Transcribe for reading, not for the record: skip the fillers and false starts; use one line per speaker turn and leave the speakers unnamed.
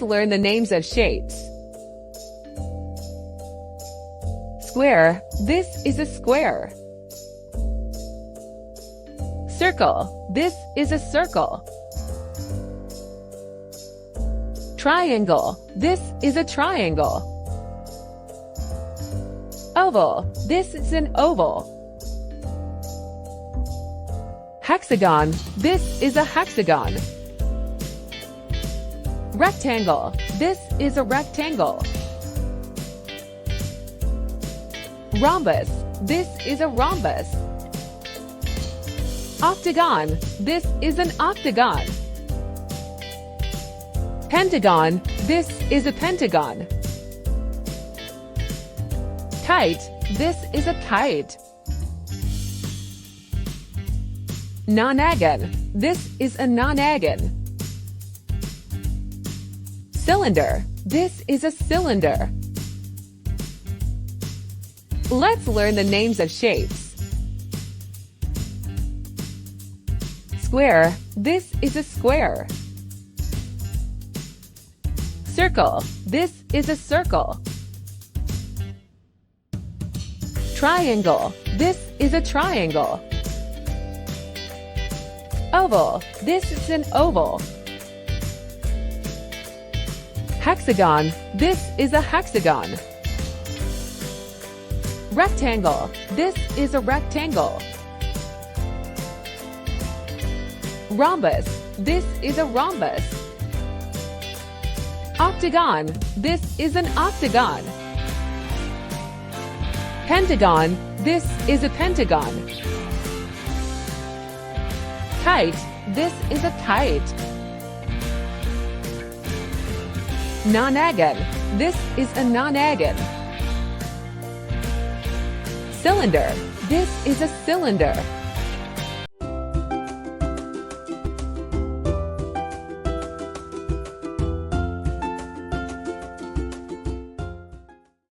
Let's learn the names of shapes. Square. This is a square. Circle. This is a circle. Triangle. This is a triangle. Oval. This is an oval. Hexagon. This is a hexagon. Rectangle. This is a rectangle. Rhombus. This is a rhombus. Octagon. This is an octagon. Pentagon. This is a pentagon. Kite. This is a kite. Nonagon. This is a nonagon. Cylinder. This is a cylinder. Let's learn the names of shapes. Square. This is a square. Circle. This is a circle. Triangle. This is a triangle. Oval. This is an oval. Hexagon. This is a hexagon. Rectangle. This is a rectangle. Rhombus. This is a rhombus. Octagon. This is an octagon. Pentagon. This is a pentagon. Kite. This is a kite. Nonagon. This is a nonagon. Cylinder. This is a cylinder.